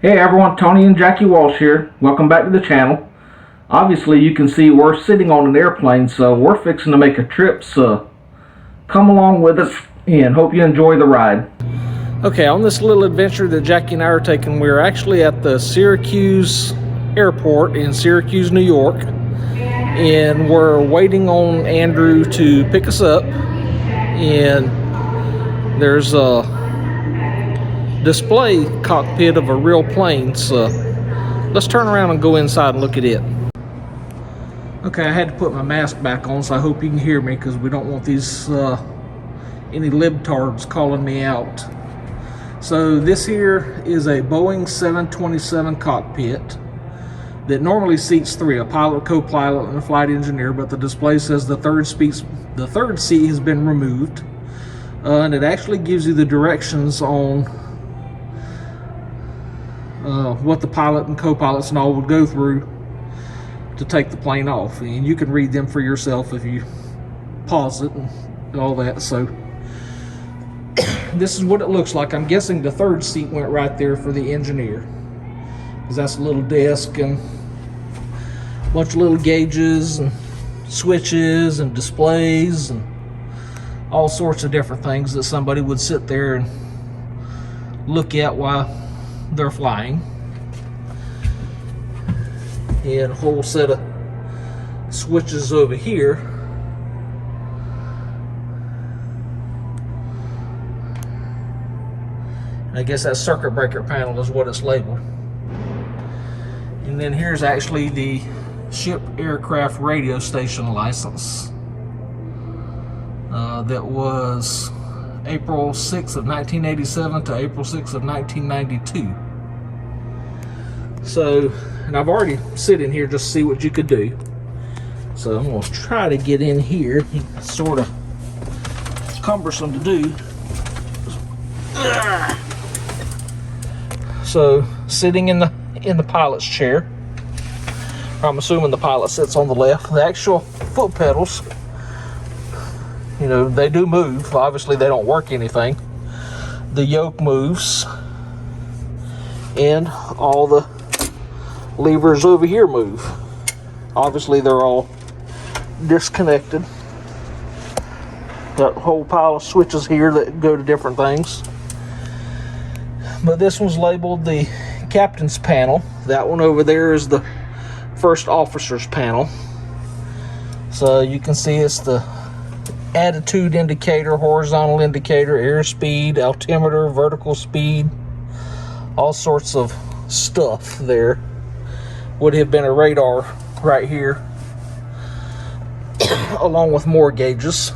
Hey everyone, Tony and Jackie Walsh here. Welcome back to the channel. Obviously you can see we're sitting on an airplane, so we're fixing to make a trip, so come along with us and hope you enjoy the ride. Okay, on this little adventure that Jackie and I are taking, we're actually at the Syracuse Airport in Syracuse, New York, and we're waiting on Andrew to pick us up, and there's a display cockpit of a real plane, so let's turn around and go inside and look at it. Okay, I had to put my mask back on, so I hope you can hear me because we don't want these any libtards calling me out. So this here is a Boeing 727 cockpit that normally seats three, a pilot, co-pilot, and a flight engineer, but the display says the third seat has been removed, and it actually gives you the directions on what the pilot and co-pilots and all would go through to take the plane off, and you can read them for yourself if you pause it and all that. So this is what it looks like. I'm guessing the third seat went right there for the engineer, because that's a little desk and a bunch of little gauges and switches and displays and all sorts of different things that somebody would sit there and look at while they're flying. And a whole set of switches over here. I guess that circuit breaker panel is what it's labeled. And then here's actually the ship aircraft radio station license. That was April 6th of 1987 to April 6th of 1992. So, and I've already sit in here just to see what you could do. So I'm going to try to get in here. It's sort of cumbersome to do. So, sitting in the pilot's chair. I'm assuming the pilot sits on the left. The actual foot pedals, you know, they do move. Obviously they don't work anything. The yoke moves, and all the levers over here move. Obviously they're all disconnected. Got a whole pile of switches here that go to different things. But this one's labeled the captain's panel. That one over there is the first officer's panel. So you can see it's the attitude indicator, horizontal indicator, airspeed, altimeter, vertical speed, all sorts of stuff there. Would have been a radar right here, along with more gauges.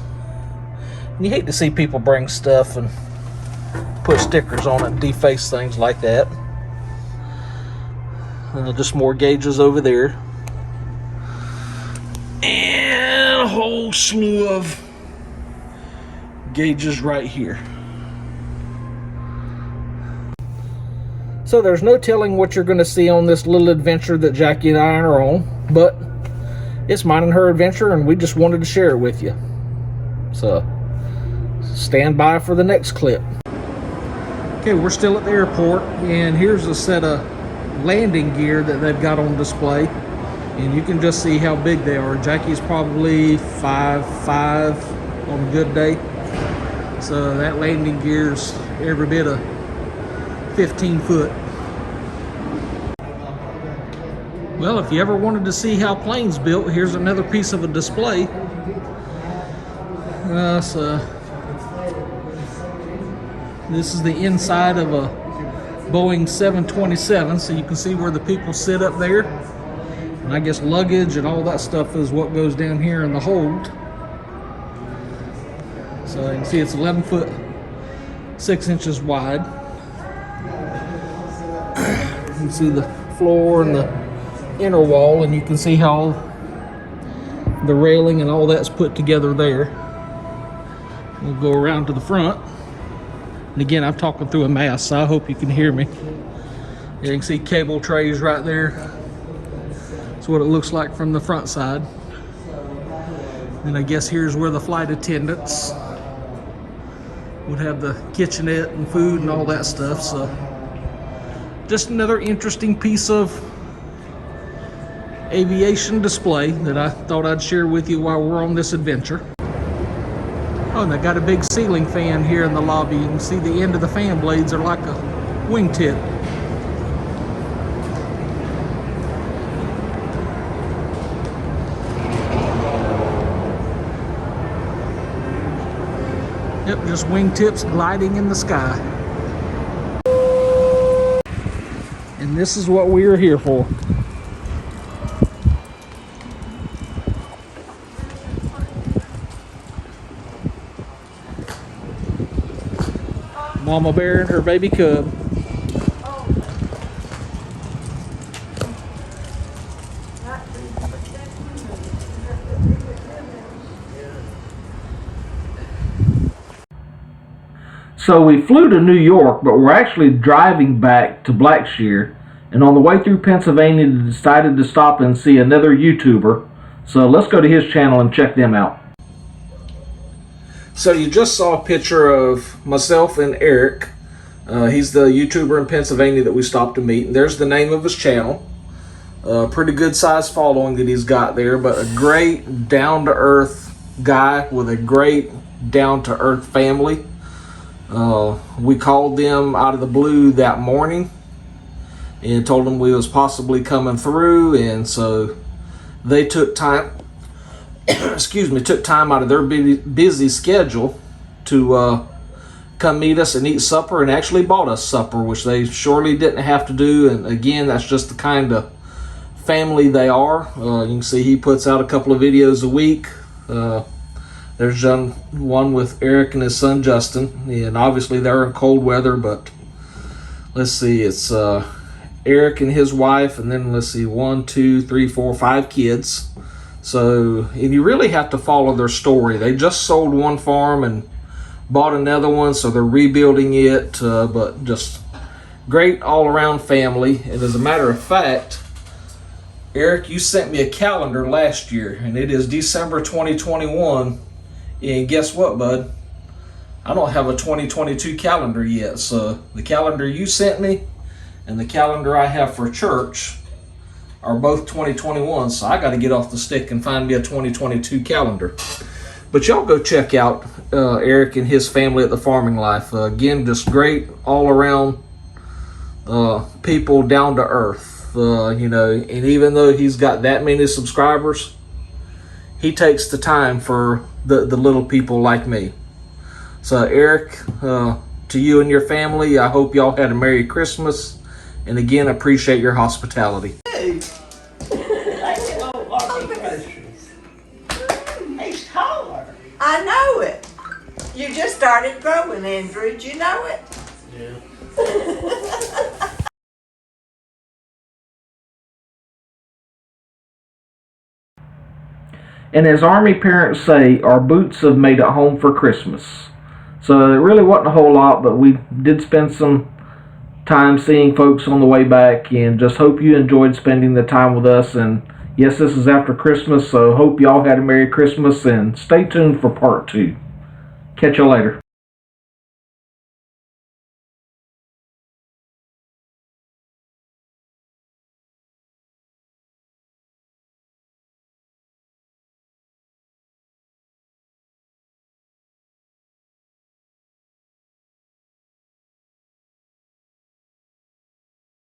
And you hate to see people bring stuff and put stickers on it and deface things like that. Just more gauges over there, and a whole slew of gauges right here. So there's no telling what you're going to see on this little adventure that Jackie and I are on, but it's mine and her adventure, and we just wanted to share it with you. So stand by for the next clip. Okay, we're still at the airport, and here's a set of landing gear that they've got on display, and you can just see how big they are. Jackie's probably 5'5" on a good day, so that landing gear's every bit of 15 foot. Well, if you ever wanted to see how planes built, here's another piece of a display. So this is the inside of a Boeing 727, so you can see where the people sit up there, and I guess luggage and all that stuff is what goes down here in the hold. So you can see it's 11 foot 6 inches wide. You can see the floor and the inner wall, and you can see how the railing and all that's put together there. We'll go around to the front. And again, I'm talking through a mask, so I hope you can hear me. You can see cable trays right there. That's what it looks like from the front side. And I guess here's where the flight attendants would have the kitchenette and food and all that stuff. So just another interesting piece of aviation display that I thought I'd share with you while we're on this adventure. Oh, and they got a big ceiling fan here in the lobby. You can see the end of the fan blades are like a wingtip. Yep, just wingtips gliding in the sky. And this is what we are here for. Mama bear and her baby cub. So we flew to New York, but we're actually driving back to Blackshear. And on the way through Pennsylvania, decided to stop and see another YouTuber. So let's go to his channel and check them out. So you just saw a picture of myself and Eric. He's the YouTuber in Pennsylvania that we stopped to meet. And there's the name of his channel. Pretty good sized following that he's got there, but a great down-to-earth guy with a great down-to-earth family. We called them out of the blue that morning and told them we was possibly coming through, and so they took time took time out of their busy schedule to come meet us and eat supper, and actually bought us supper, which they surely didn't have to do. And again, that's just the kind of family they are. You can see he puts out a couple of videos a week. There's one with Eric and his son Justin, and obviously they're in cold weather, but let's see, it's Eric and his wife, and then let's see, 1, 2, 3, 4, 5 kids. So, and you really have to follow their story. They just sold one farm and bought another one, so they're rebuilding it, but just great all-around family. And as a matter of fact, Eric, you sent me a calendar last year, and it is December 2021. And guess what, bud? I don't have a 2022 calendar yet. So the calendar you sent me and the calendar I have for church are both 2021. So I got to get off the stick and find me a 2022 calendar. But y'all go check out Eric and his family at the Farming Life. Again, just great all around people, down to earth. You know, and even though he's got that many subscribers, he takes the time for the little people like me. So Eric, to you and your family, I hope y'all had a Merry Christmas, and again, appreciate your hospitality. Hey. He's taller. I know it. You just started growing, Andrew. Did you know it? Yeah. And as Army parents say, our boots have made it home for Christmas. So it really wasn't a whole lot, but we did spend some time seeing folks on the way back, and just hope you enjoyed spending the time with us. And yes, this is after Christmas, so hope y'all had a Merry Christmas, and stay tuned for part 2. Catch you later.